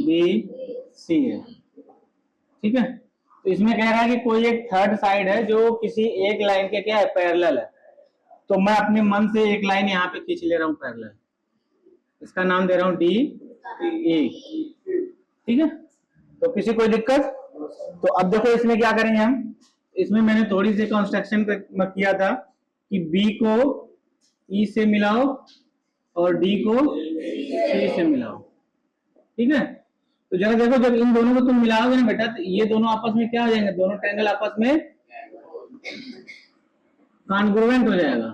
B C है, ठीक है। तो इसमें कह रहा है कि कोई एक थर्ड साइड है जो किसी एक लाइन के क्या है, पैरेलल है। तो मैं अपने मन से एक लाइन यहाँ पे खींच ले रहा हूँ पैरेलल, इसका नाम दे रहा हूँ डी ए, ठीक है। तो किसी कोई दिक्कत? तो अब देखो इसमें क्या करेंगे हम, इसमें मैंने थोड़ी सी कंस्ट्रक्शन किया था कि बी को ई से मिलाओ और डी को सी से मिलाओ, ठीक है। तो जरा देखो, जब इन दोनों को तुम मिलाओगे ना बेटा, तो ये दोनों आपस में क्या हो जाएंगे, दोनों ट्रायंगल आपस में कॉन्ग्रुएंट हो जाएगा।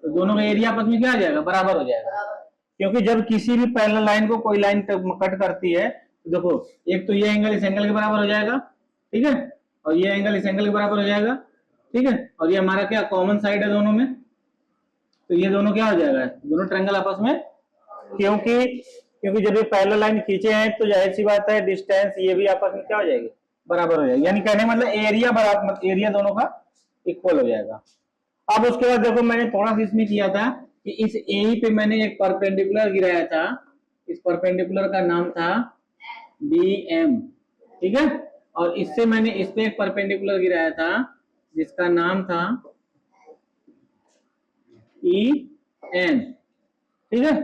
तो दोनों का एरिया आपस में क्या आ जाएगा, बराबर हो जाएगा। क्योंकि जब किसी भी पैरेलल लाइन को कोई लाइन कट करती है, तो देखो एक तो ये एंगल इस एंगल के बराबर हो जाएगा, ठीक है, और ये एंगल इस एंगल के बराबर हो जाएगा, ठीक है। और ये हमारा क्या कॉमन साइड है दोनों में, तो ये दोनों क्या हो जाएगा, दोनों ट्रायंगल आपस में, क्योंकि जब ये पैरेलल लाइन खींचे हैं तो जाहिर सी बात है डिस्टेंस ये भी आपस में क्या हो जाएगी, बराबर हो जाएगी। यानी कहने मतलब एरिया बराबर, एरिया दोनों का इक्वल हो जाएगा। अब उसके बाद देखो मैंने थोड़ा सा इसमें किया था कि इस ए पे मैंने एक परपेंडिकुलर गिराया था, इस परपेंडिकुलर का नाम था डी एम, ठीक है। और इससे मैंने इस पे एक परपेंडिकुलर गिराया था जिसका नाम था ई एन, ठीक है।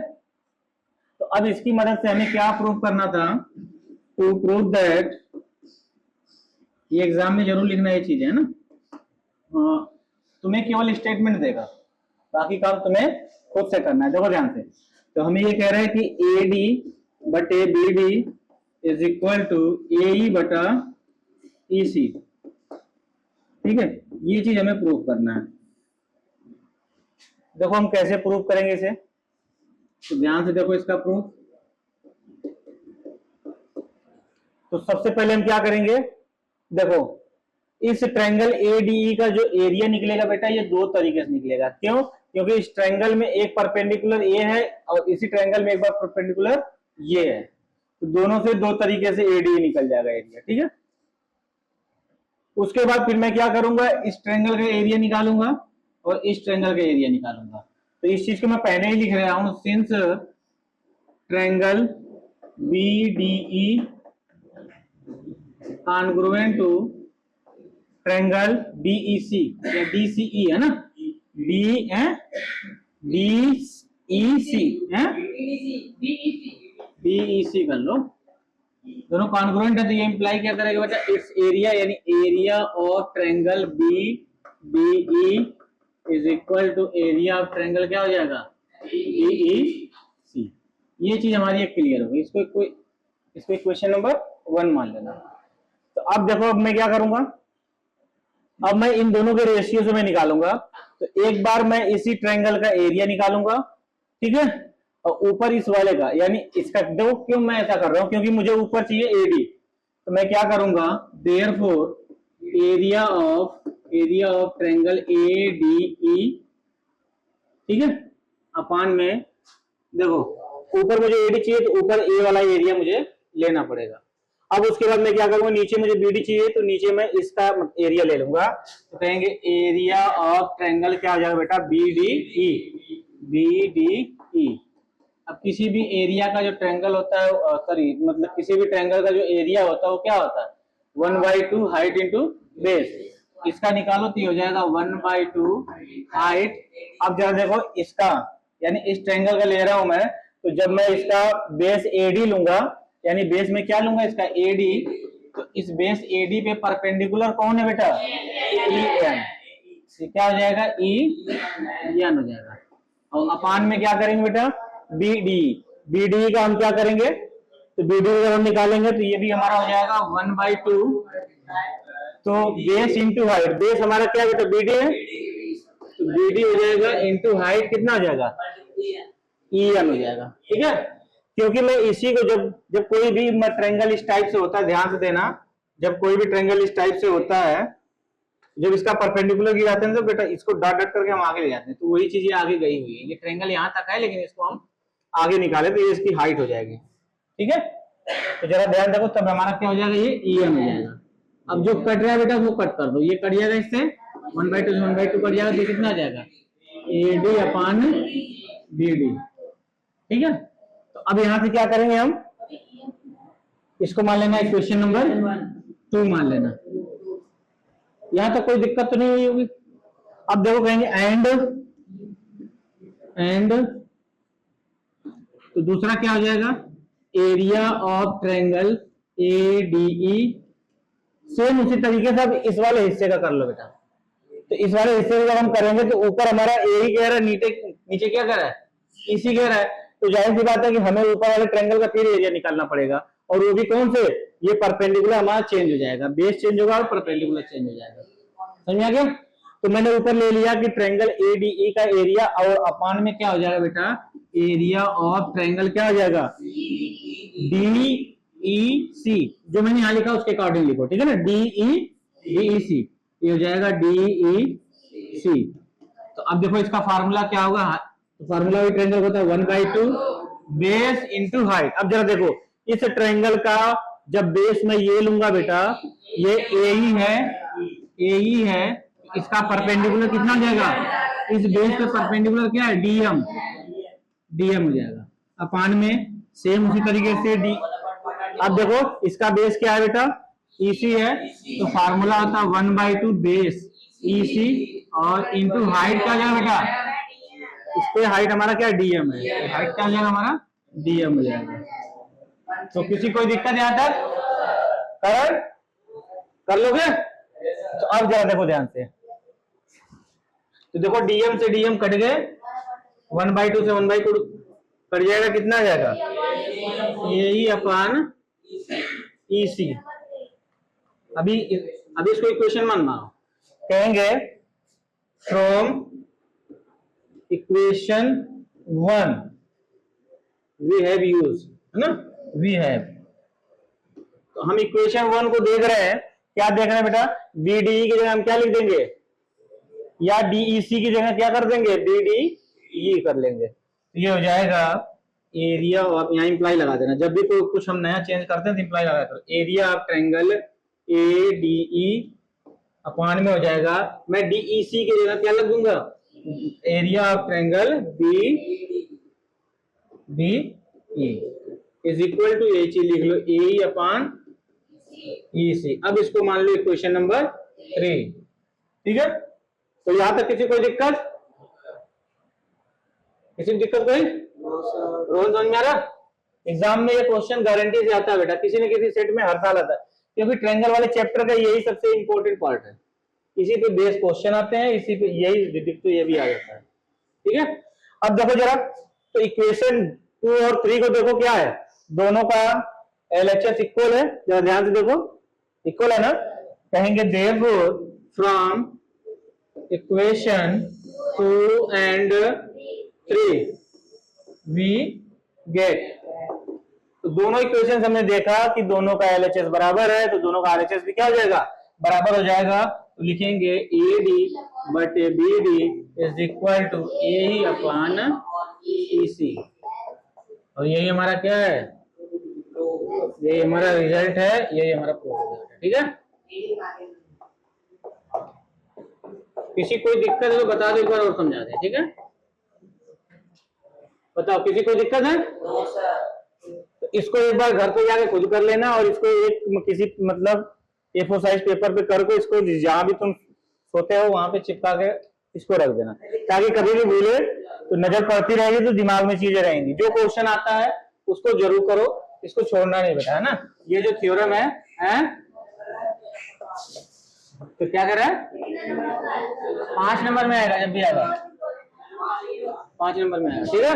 तो अब इसकी मदद से हमें क्या प्रूव करना था, टू प्रूव दैट, ये एग्जाम में जरूर लिखना ये चीज है ना, तुम्हें केवल स्टेटमेंट देगा, बाकी काम तुम्हें खुद से करना है। देखो ध्यान से, तो हमें ये कह रहा है कि ए डी बटे B D is equal to A E बटा ई सी, ठीक है। ये चीज हमें प्रूव करना है। देखो हम कैसे प्रूव करेंगे इसे, तो ध्यान से देखो इसका प्रूफ। तो सबसे पहले हम क्या करेंगे, देखो इस ट्रायंगल एडीई का जो एरिया निकलेगा बेटा, ये दो तरीके से निकलेगा। क्यों? क्योंकि इस ट्रायंगल में एक परपेंडिकुलर ए है और इसी ट्रायंगल में एक बार परपेंडिकुलर ये है, तो दोनों से दो तरीके से एडीई निकल जाएगा एरिया, ठीक है। उसके बाद फिर मैं क्या करूंगा, इस ट्रायंगल का एरिया निकालूंगा और इस ट्रायंगल का एरिया निकालूंगा। तो इस चीज को मैं पहले ही लिख रहा हूं, since triangle BDE congruent to triangle BEC या डीसीई है ना, बीईसी कर लो, दोनों कॉन्ग्रुएंट है। तो ये इंप्लाई क्या करेगा बेटा, इट्स एरिया यानी area of triangle BDE is equal to area of triangle क्या हो जाएगा, बीईसी। ये चीज हमारी एक क्लियर होगी। इसको इक्वेशन नंबर 1 मान लेना। तो अब देखो, अब मैं क्या करूंगा, अब मैं इन दोनों के रेशियो से मैं निकालूंगा। तो एक बार मैं इसी ट्रायंगल का एरिया निकालूंगा, ठीक है, और ऊपर इस वाले का, यानी इसका, देखो क्यों मैं ऐसा कर रहा हूं, क्योंकि मुझे ऊपर चाहिए एडी। तो मैं क्या करूंगा, therefore area of triangle ADE, ठीक है, अपान में, देखो ऊपर मुझे एडी चाहिए तो ऊपर ए वाला एरिया मुझे लेना पड़ेगा। अब उसके बाद मैं क्या करूंगा, नीचे मुझे बीडी चाहिए तो नीचे मैं इसका एरिया ले लूंगा। तो कहेंगे एरिया ऑफ ट्रायंगल क्या हो जाएगा बेटा, बीडीई। अब किसी भी एरिया का जो ट्रायंगल होता है, सॉरी मतलब किसी भी ट्रायंगल का जो एरिया होता है वो क्या होता है, 1/2 हाइट इंटू बेस। इसका निकालो तो हो जाएगा 1/2 हाइट। अब जरा देखो इसका, यानी इस ट्रायंगल का ले रहा हूं मैं, तो जब मैं इसका बेस एडी लूंगा, यानी बेस में क्या लूंगा, इसका एडी, तो इस बेस एडी पे परपेंडिकुलर कौन है बेटा, ई एन, क्या हो जाएगा, ई एन हो जाएगा। और अपान में क्या करेंगे बेटा, बीडी का हम क्या करेंगे, तो बीडी जब हम निकालेंगे तो ये भी हमारा हो जाएगा 1/2, तो बेस इंटू हाइट, बेस हमारा क्या बेटा बीडी है, तो बीडी हो जाएगा इंटू हाइट, कितना हो जाएगा, ई एन हो जाएगा, ठीक है। क्योंकि मैं इसी को जब कोई भी ट्रायंगल इस टाइप से होता है, ध्यान से देना, जब कोई भी ट्रायंगल इस टाइप से होता है, जब इसका परपेंडिकुलर गिराते हैं तो बेटा इसको डॉट डॉट करके हम आगे ले जाते हैं, तो वही चीज ये आगे गई हुई है। ये ट्रायंगल यहाँ तक है लेकिन इसको हम आगे निकाले तो ये इसकी हाइट हो जाएगी, ठीक है। तो जरा ध्यान देखो, तब हमारा क्या हो जाएगा, ये ई एन हो जाएगा। अब जो कट रहा है बेटा वो कट कर दो, ये कट जाएगा, इससे 1/2 से 1/2 कट जाएगा, तो कितना आ जाएगा, एडी अपान बीडी, ठीक है। तो अब यहाँ से क्या करेंगे हम, इसको मान लेना इक्वेशन नंबर 2 मान लेना। यहां तक कोई दिक्कत तो नहीं हुई होगी। अब देखो कहेंगे एंड तो दूसरा क्या हो जाएगा, area of triangle ADE। Same उसी तरीके से अब इस वाले हिस्से का कर लो बेटा। तो इस वाले हिस्से को जब हम करेंगे तो ऊपर हमारा ए ही कह रहा है, नीचे क्या कह रहा है, इसी कह रहा है। तो जाहिर सी बात है कि हमें ऊपर वाले ट्रायंगल का फिर एरिया निकालना पड़ेगा, और वो भी कौन से, ये परपेंडिकुलर हमारा चेंज हो जाएगा, बेस चेंज होगा और परपेंडिकुलर चेंज हो जाएगा। समझ आ गया। तो मैंने ऊपर ले लिया कि ट्रायंगल ADE का एरिया, और अपान में क्या हो जाएगा बेटा, एरिया ऑफ ट्रायंगल क्या हो जाएगा DEC। जो मैंने यहाँ लिखा उसके अकॉर्डिंग लिखो, ठीक है ना, DEC ये हो जाएगा DEC। तो अब देखो इसका फार्मूला क्या होगा, तो फार्मूला भी ट्रायंगल होता है 1/2 बेस इंटू हाइट। अब जरा देखो इस ट्रायंगल का जब बेस में ये लूंगा बेटा, ये ए ही है, इसका परपेंडिकुलर कितना हो जाएगा, इस बेस पे परपेंडिकुलर क्या है, DM हो जाएगा। अपान में सेम उसी तरीके से D। अब देखो इसका बेस क्या है बेटा, EC है, तो फार्मूला होता है 1/2 बेस EC और इंटू हाइट क्या हो जाएगा बेटा, इस पे हाइट हमारा क्या DM है, तो हाइट क्या हो जाएगा हमारा DM हो जाएगा। तो किसी कोई दिक्कत यहाँ तक कर लोगे। तो अब जरा देखो ध्यान से, तो देखो DM से DM कट गए, 1/2 से 1/2 कट जाएगा, कितना आ जाएगा AE अपान EC। अभी इसको इक्वेशन मान मानो, कहेंगे from equation 1 we have use, है ना, वी हैव। तो हम इक्वेशन 1 को देख रहे हैं, क्या देख रहे हैं बेटा, BDE की जगह हम क्या लिख देंगे, या DEC की जगह क्या कर देंगे, BDE कर लेंगे। तो ये हो जाएगा एरिया, आप यहाँ इंप्लाई लगा देना, जब भी कोई कुछ हम नया चेंज करते हैं तो इंप्लाई लगा दो। एरिया ऑफ ट्रायंगल ADE अपान में हो जाएगा, मैं DEC की जगह क्या लग दूंगा, area of triangle BDE is equal to HE लिख लो, AE अपान EC। अब इसको मान लो इक्वेशन नंबर 3, ठीक है। तो यहां तक किसी कोई दिक्कत कोई रोज समझ में आ रहा। एग्जाम में ये क्वेश्चन गारंटी से आता है बेटा, किसी न किसी सेट में हर साल आता है, क्योंकि ट्रायंगल वाले चैप्टर का यही सबसे इंपॉर्टेंट पार्ट है। इसी पे बेस क्वेश्चन आते हैं, इसी पे यही डिडक्ट तो ये भी आ जाता है, ठीक है। अब देखो जरा, तो इक्वेशन 2 और 3 को देखो क्या है, दोनों का LHS इक्वल है, जरा ध्यान से देखो, इक्वल है ना। कहेंगे therefore from equation 2 and 3 we get. तो दोनों इक्वेशन हमने देखा कि दोनों का LHS बराबर है, तो दोनों का RHS भी क्या हो जाएगा, बराबर हो जाएगा। तो लिखेंगे AD बटे BD is equal to AE upon EC, और यही हमारा क्या है, यही हमारा रिजल्ट है, यही हमारा प्रूफ है, ठीक है। किसी कोई दिक्कत है तो बता दो, एक बार और समझा दे, ठीक है। बताओ किसी कोई दिक्कत है, तो इसको एक बार घर पे जाके खुद कर लेना, और इसको एक किसी मतलब A4 साइज पेपर पे करके इसको जहां भी तुम सोते हो वहां पे चिपका के इसको रख देना, ताकि कभी भी भूले तो नजर पड़ती रहेगी, तो दिमाग में चीजें रहेंगी। जो क्वेश्चन आता है उसको जरूर करो, इसको छोड़ना नहीं बेटा, है ना। ये जो थ्योरम है तो क्या कर रहा है, 5 नंबर में आएगा, जब भी आएगा 5 नंबर में आएगा, ठीक है।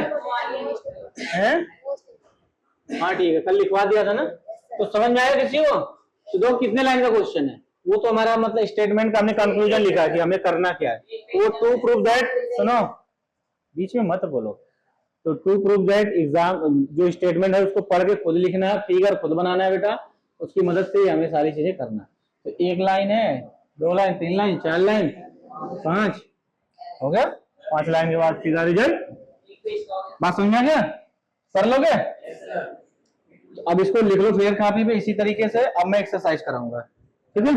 हाँ ठीक है, कल लिखवा दिया था ना, तो समझ में आएगा किसी को। तो दो कितने लाइन का क्वेश्चन है, वो तो हमारा मतलब स्टेटमेंट का हमने कंक्लूजन लिखा है कि हमें करना क्या है। वो टू प्रूव दैट, सुनो बीच में मत बोलो, तो टू प्रूव दैट एग्जाम जो स्टेटमेंट है उसको पढ़ के खुद लिखना है, फिगर खुद बनाना है बेटा, उसकी मदद से हमें सारी चीजें करना है। तो 1 लाइन है, 2 लाइन, 3 लाइन, 4 लाइन, 5 हो गया। 5 लाइन के बाद सीधा रिजल्ट। बात समझ में आ गया, कर लोगे। तो अब इसको लिख लो फेयर कॉपी पे इसी तरीके से। अब मैं एक्सरसाइज कराऊंगा, ठीक है।